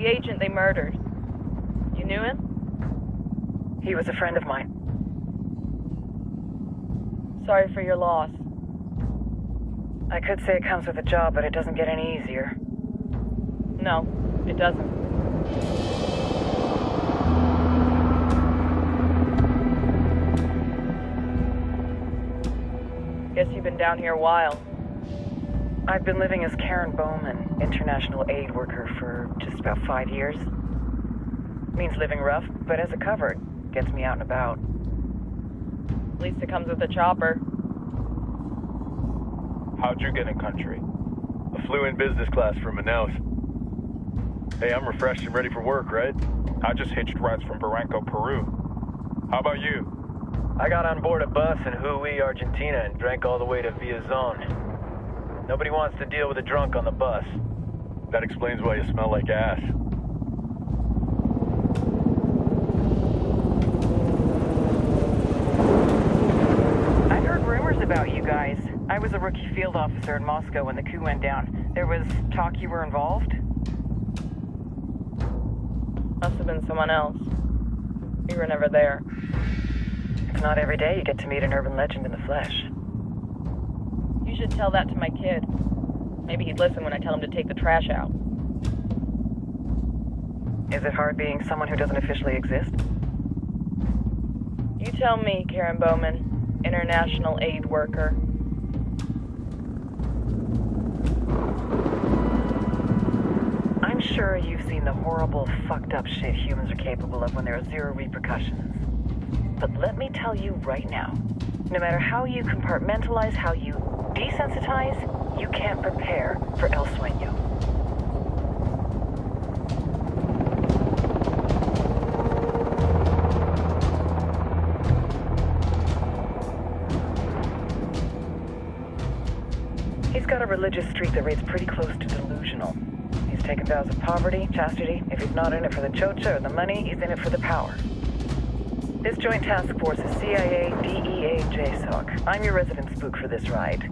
The agent they murdered. You knew him? He was a friend of mine. Sorry for your loss. I could say it comes with a job, but it doesn't get any easier. No, it doesn't. Guess you've been down here a while. I've been living as Karen Bowman, international aid worker, for just about 5 years. Means living rough, but as a cover, it gets me out and about. At least it comes with a chopper. How'd you get in country? I flew in business class from Manaus. Hey, I'm refreshed and ready for work, right? I just hitched rides from Barranco, Peru. How about you? I got on board a bus in Hui, Argentina, and drank all the way to Villazon. Nobody wants to deal with a drunk on the bus. That explains why you smell like ass. I've heard rumors about you guys. I was a rookie field officer in Moscow when the coup went down. There was talk you were involved? Must have been someone else. We were never there. It's not every day you get to meet an urban legend in the flesh. You should tell that to my kid. Maybe he'd listen when I tell him to take the trash out. Is it hard being someone who doesn't officially exist? You tell me, Karen Bowman, international aid worker. I'm sure you've seen the horrible, fucked up shit humans are capable of when there are zero repercussions. But let me tell you right now, no matter how you compartmentalize, how you desensitize, you can't prepare for El Sueño. He's got a religious streak that rates pretty close to delusional. He's taken vows of poverty, chastity. If he's not in it for the chocha or the money, he's in it for the power. This joint task force is CIA, DEA, JSOC. I'm your resident spook for this ride.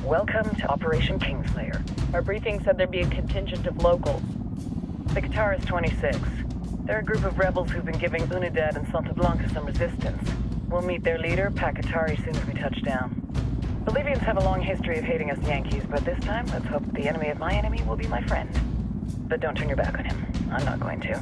Welcome to Operation Kingslayer. Our briefing said there'd be a contingent of locals. The Qatar 26. They're a group of rebels who've been giving Unidad and Santa Blanca some resistance. We'll meet their leader, Pakatari, soon as we touch down. Bolivians have a long history of hating us Yankees, but this time, let's hope the enemy of my enemy will be my friend. But don't turn your back on him. I'm not going to.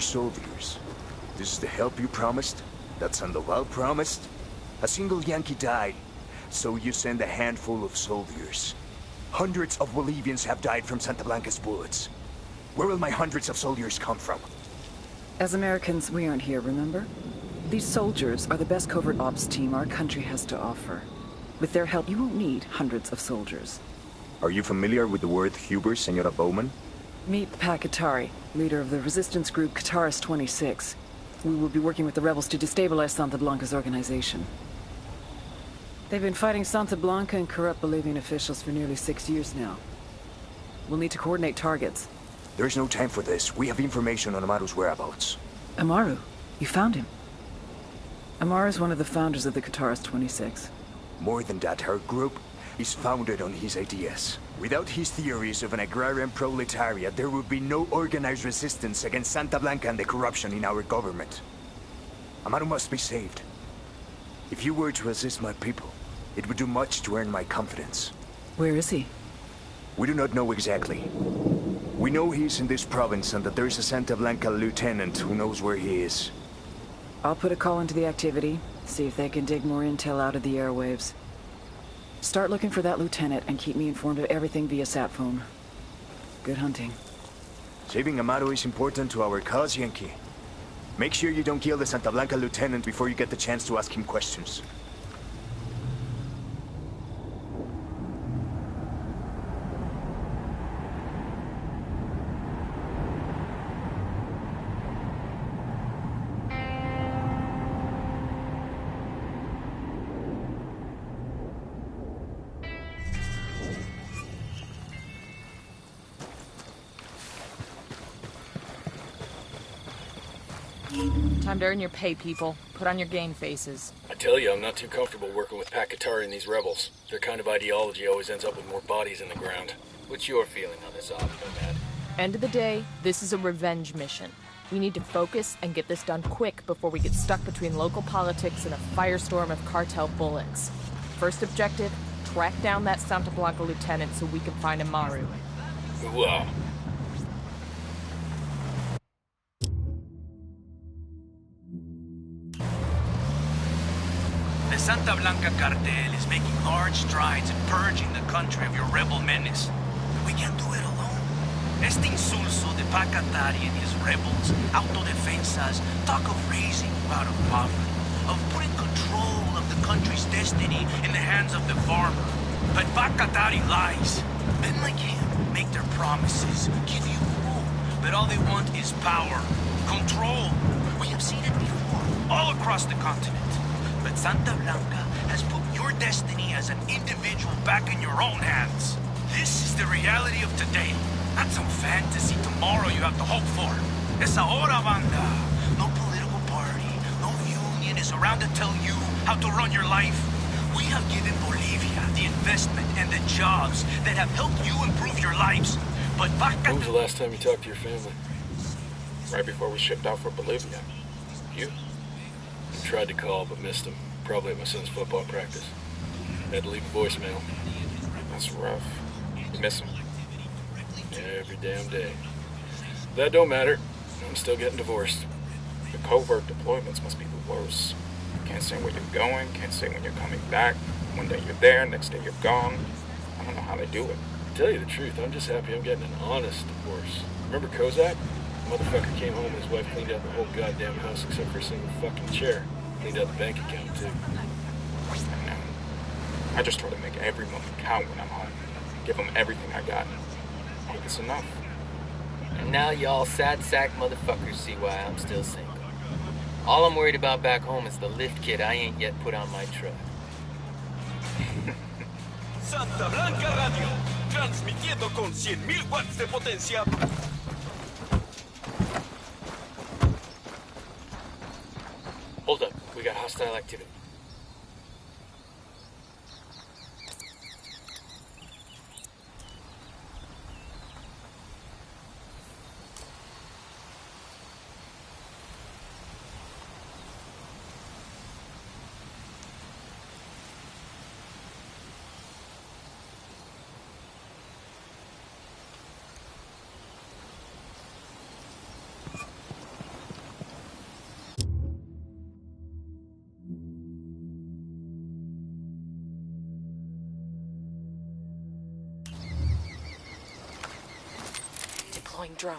Soldiers. This is the help you promised? That Sandoval promised? A single Yankee died, so you send a handful of soldiers. Hundreds of Bolivians have died from Santa Blanca's bullets. Where will my hundreds of soldiers come from? As Americans, we aren't here, remember? These soldiers are the best covert ops team our country has to offer. With their help, you won't need hundreds of soldiers. Are you familiar with the word Huber, Senora Bowman? Meet Pakatari, leader of the resistance group Qatar 26. We will be working with the rebels to destabilize Santa Blanca's organization. They've been fighting Santa Blanca and corrupt Bolivian officials for nearly 6 years now. We'll need to coordinate targets. There's no time for this. We have information on Amaru's whereabouts. Amaru? You found him? Amaru is one of the founders of the Qatar 26. More than that, her group is founded on his ideas. Without his theories of an agrarian proletariat, there would be no organized resistance against Santa Blanca and the corruption in our government. Amaru must be saved. If you were to assist my people, it would do much to earn my confidence. Where is he? We do not know exactly. We know he's in this province and that there is a Santa Blanca lieutenant who knows where he is. I'll put a call into the activity, see if they can dig more intel out of the airwaves. Start looking for that lieutenant and keep me informed of everything via sat phone. Good hunting. Saving Amaru is important to our cause, Yankee. Make sure you don't kill the Santa Blanca lieutenant before you get the chance to ask him questions. Time to earn your pay, people. Put on your game faces. I tell you, I'm not too comfortable working with Pakatari and these rebels. Their kind of ideology always ends up with more bodies in the ground. What's your feeling on this op, Nomad? End of the day, this is a revenge mission. We need to focus and get this done quick before we get stuck between local politics and a firestorm of cartel bullets. First objective, track down that Santa Blanca lieutenant so we can find Amaru. Wow. The Santa Blanca cartel is making large strides in purging the country of your rebel menace. We can't do it alone. Este insulso de Pakatari and his rebels, autodefensas, talk of raising you out of poverty, of putting control of the country's destiny in the hands of the farmer. But Pakatari lies. Men like him make their promises, give you rule, but all they want is power, control. We have seen it before, all across the continent. But Santa Blanca has put your destiny as an individual back in your own hands. This is the reality of today. Not some fantasy tomorrow you have to hope for. Es ahora, banda. No political party, no union is around to tell you how to run your life. We have given Bolivia the investment and the jobs that have helped you improve your lives. But When was the last time you talked to your family? Right before we shipped out for Bolivia. You? I tried to call, but missed him. Probably at my son's football practice. Had to leave a voicemail. That's rough. You miss him? Every damn day. That don't matter. I'm still getting divorced. The covert deployments must be the worst. Can't say where you're going, can't say when you're coming back. One day you're there, next day you're gone. I don't know how they do it. To tell you the truth, I'm just happy I'm getting an honest divorce. Remember Kozak? The motherfucker came home and his wife cleaned out the whole goddamn house except for a single fucking chair. Cleaned out the bank account, too. I know. I just try to make every moment count when I'm home. Give them everything I got. I hope it's enough. And now y'all sad sack motherfuckers see why I'm still single. All I'm worried about back home is the lift kit I ain't yet put on my truck. Santa Blanca Radio, transmitiendo con 100,000 watts de potencia. Hold up. We got hostile activity. Deploying drone.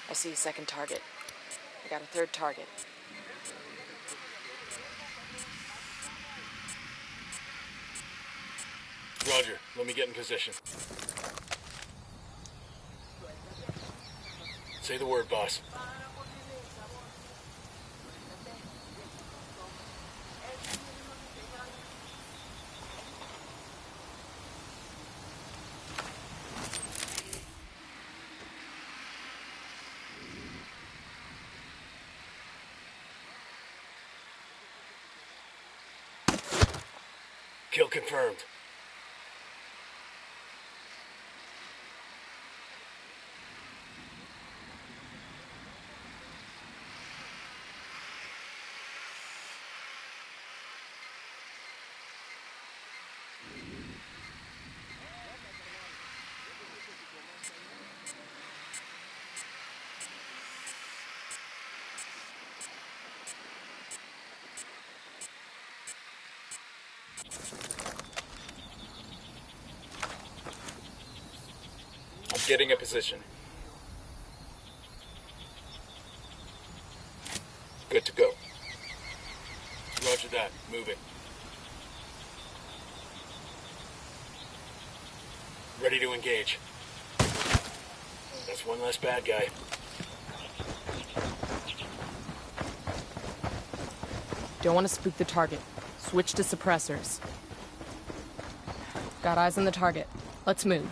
I see a second target. I got a third target. Roger. Let me get in position. Say the word, boss. Kill confirmed. Getting a position. Good to go. Roger Ready to engage. That's one less bad guy. Don't want to spook the target. Switch to suppressors. Got eyes on the target. Let's move.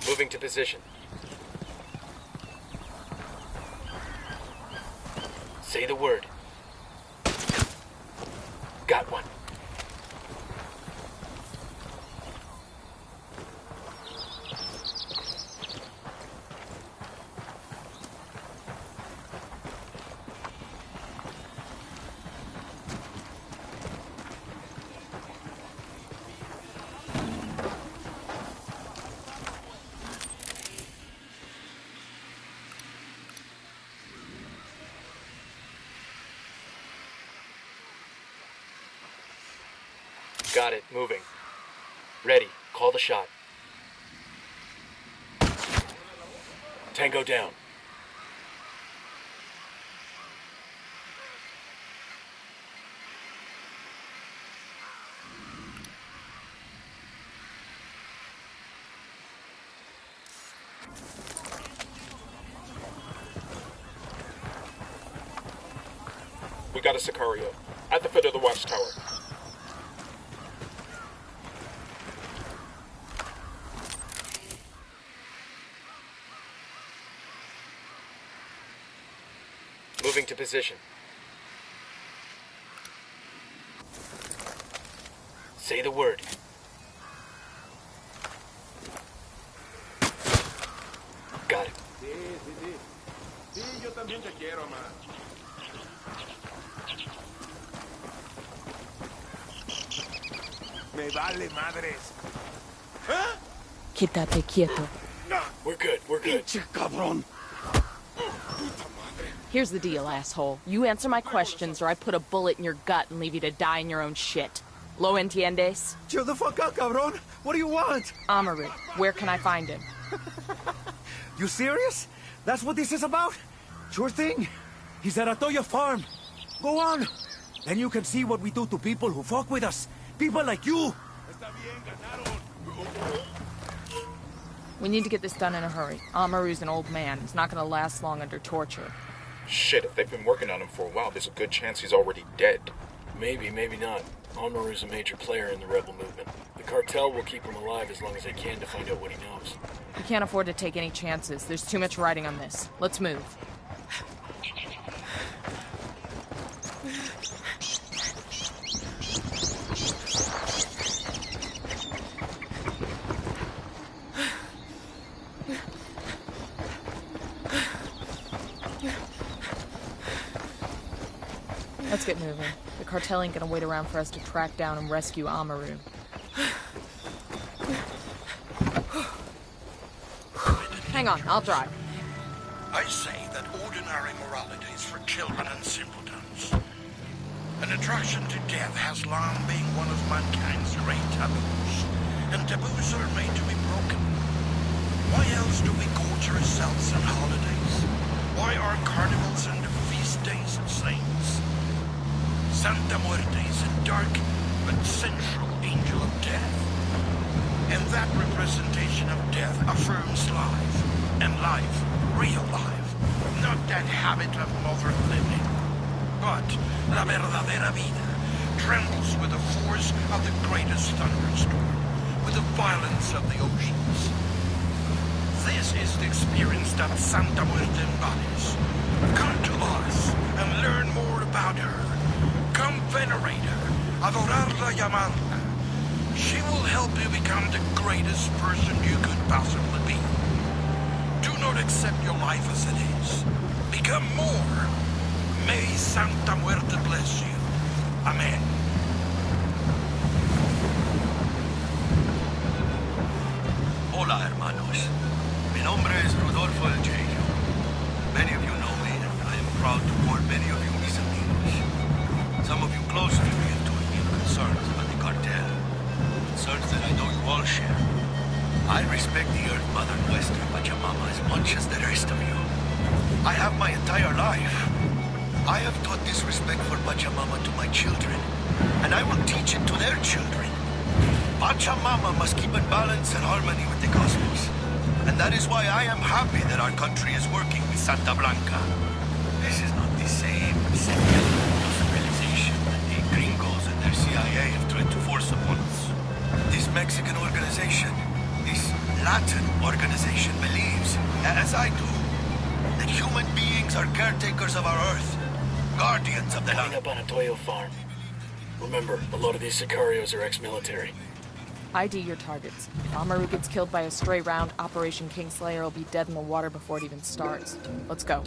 Moving to position. Say the word. Got one. Got it. Moving. Ready. Call the shot. Tango down. We got a Sicario. At the foot of the watchtower. Moving to position. Say the word. Got it. Sí, yo también te quiero, man. Me vale madres. ¿Eh? Quítate quieto. We're good, we're good. Pinche cabrón. Here's the deal, asshole. You answer my questions or I put a bullet in your gut and leave you to die in your own shit. Lo entiendes? Chill the fuck out, cabrón. What do you want? Amaru, where can I find him? You serious? That's what this is about? Sure thing. He's at Atoya Farm. Go on. Then you can see what we do to people who fuck with us. People like you. We need to get this done in a hurry. Amaru's an old man. He's not gonna last long under torture. Shit, if they've been working on him for a while, there's a good chance he's already dead. Maybe, maybe not. Amaru's a major player in the rebel movement. The cartel will keep him alive as long as they can to find out what he knows. We can't afford to take any chances. There's too much riding on this. Let's move. Let's get moving. The cartel ain't gonna wait around for us to track down and rescue Amaru. Hang on, I'll drive. I say that ordinary morality is for children and simpletons. An attraction to death has long been one of mankind's great taboos, and taboos are made to be broken. Why else do we gorge ourselves on holidays? Why are carnivals and feast days of saints? Santa Muerte is a dark but central angel of death. And that representation of death affirms life. And life, real life. Not that habit of modern living. But la verdadera vida trembles with the force of the greatest thunderstorm, with the violence of the oceans. This is the experience that Santa Muerte embodies. Come to us and learn more about her. Come venerate her, adorarla y amarla, She will help you become the greatest person you could possibly be. Do not accept your life as it is. Become more. May Santa Muerte bless you. Amen. Hola, hermanos. Mi nombre es Rodolfo El Jeyo. Many of you know me, and I am proud to call many of you mis amigos. Some of you closer to me have told me your concerns about the cartel. Concerns that I know you all share. I respect the Earth Mother Nuestra Pachamama as much as the rest of you. I have my entire life. I have taught this respect for Pachamama to my children, and I will teach it to their children. Pachamama must keep in balance and harmony with the cosmos. And that is why I am happy that our country is working with Santa Blanca. This is not the same simple civilization that the gringos and their CIA have tried to force upon us. This Mexican organization, this Latin organization believes, as I do, that human beings are caretakers of our Earth, guardians of the land. Up on a Toyo farm. Remember, a lot of these sicarios are ex-military. ID your targets. If Amaru gets killed by a stray round, Operation Kingslayer will be dead in the water before it even starts. Let's go.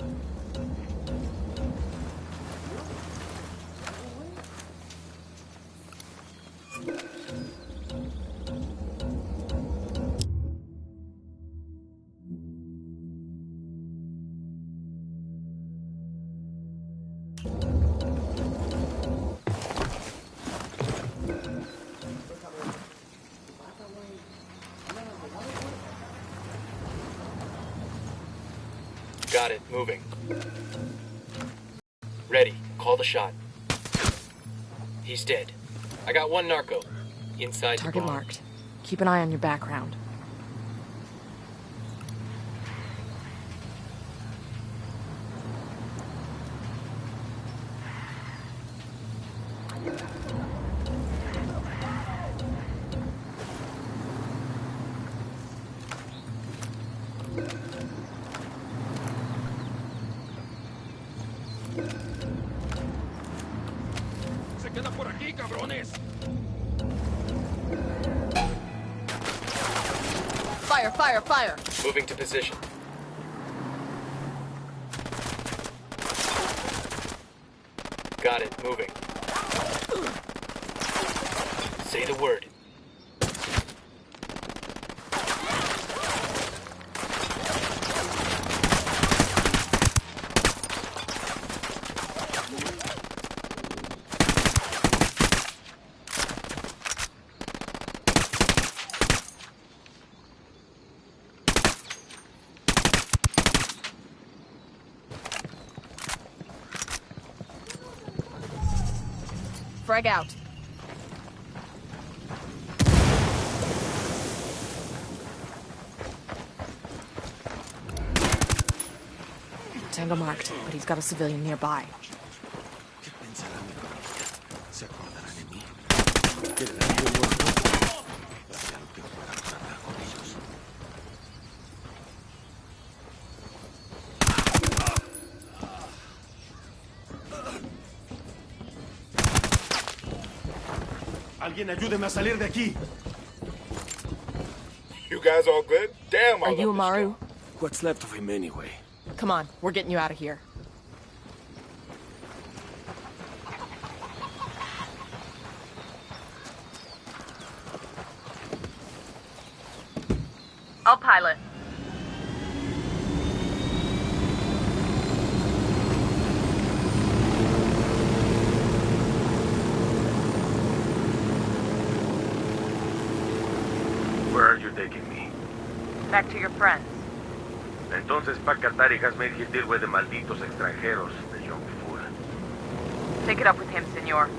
Got it. Moving. Ready. Call the shot. He's dead. I got one narco. Inside Target the barn. marked. Keep an eye on your background. Fire, fire, fire! Moving to position. Got it. Moving. Say the word. Frag out. Tango marked, but he's got a civilian nearby. Alguien ayúdeme a salir de aquí. You guys all good? Damn, I Are love you this Amaru? stuff. What's left of him anyway? Come on, we're getting you out of here. I'll pilot. Where are you taking me? Back to your friends. Entonces, pa' Qatari has made his deal with the malditos extranjeros, the young fool. Take it up with him, senor.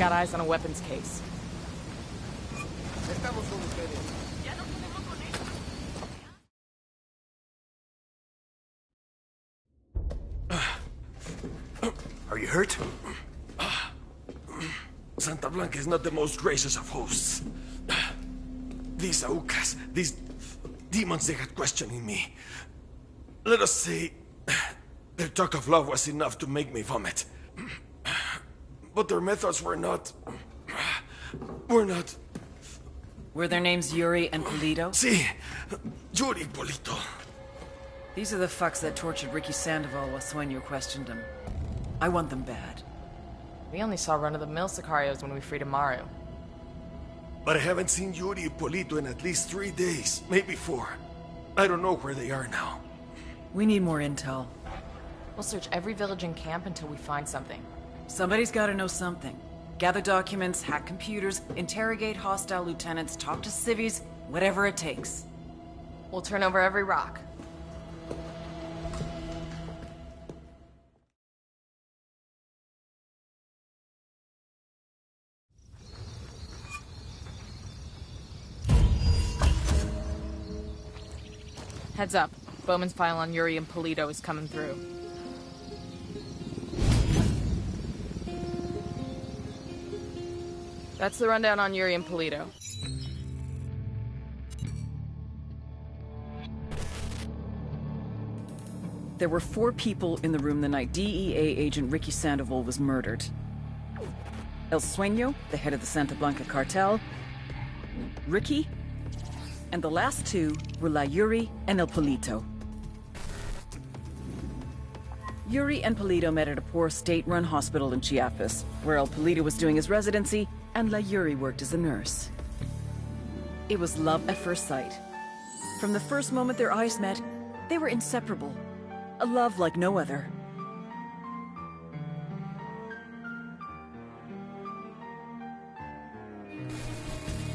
got eyes on a weapons case. Are you hurt? Santa Blanca is not the most gracious of hosts. These Aucas, these demons they had questioning me. Let us say, their talk of love was enough to make me vomit. But their methods were not... Were their names Yuri and Polito? Si, Yuri Polito. These are the fucks that tortured Ricky Sandoval while Sueño questioned him. I want them bad. We only saw run-of-the-mill Sicarios when we freed Amaru. But I haven't seen Yuri and Polito in at least 3 days, maybe 4. I don't know where they are now. We need more intel. We'll search every village and camp until we find something. Somebody's gotta know something. Gather documents, hack computers, interrogate hostile lieutenants, talk to civvies, whatever it takes. We'll turn over every rock. Heads up. Bowman's file on Yuri and Polito is coming through. That's the rundown on Yuri and Polito. There were 4 people in the room the night DEA agent Ricky Sandoval was murdered. El Sueño, the head of the Santa Blanca cartel, Ricky, and the last 2 were La Yuri and El Polito. Yuri and Polito met at a poor state-run hospital in Chiapas, where El Polito was doing his residency and La Yuri worked as a nurse. It was love at first sight. From the first moment their eyes met, they were inseparable. A love like no other.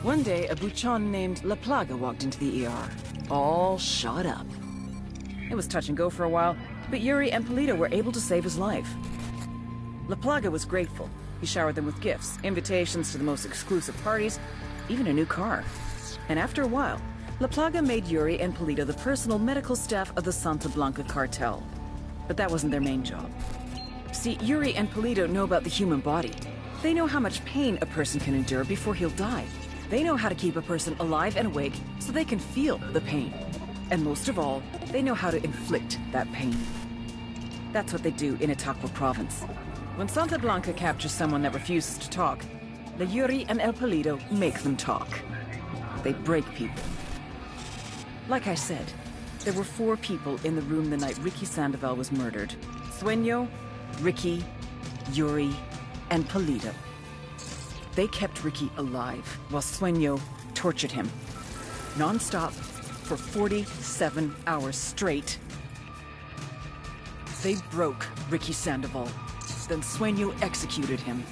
One day, a buchon named La Plaga walked into the ER, all shot up. It was touch and go for a while, but Yuri and Polito were able to save his life. La Plaga was grateful. He showered them with gifts, invitations to the most exclusive parties, even a new car. And after a while, La Plaga made Yuri and Polito the personal medical staff of the Santa Blanca cartel. But that wasn't their main job. See, Yuri and Polito know about the human body. They know how much pain a person can endure before he'll die. They know how to keep a person alive and awake so they can feel the pain. And most of all, they know how to inflict that pain. That's what they do in Itaqua province. When Santa Blanca captures someone that refuses to talk, the Yuri and El Polito make them talk. They break people. Like I said, there were 4 people in the room the night Ricky Sandoval was murdered. Sueño, Ricky, Yuri, and Polito. They kept Ricky alive while Sueño tortured him. Non-stop for 47 hours straight. They broke Ricky Sandoval. Then Sueño executed him.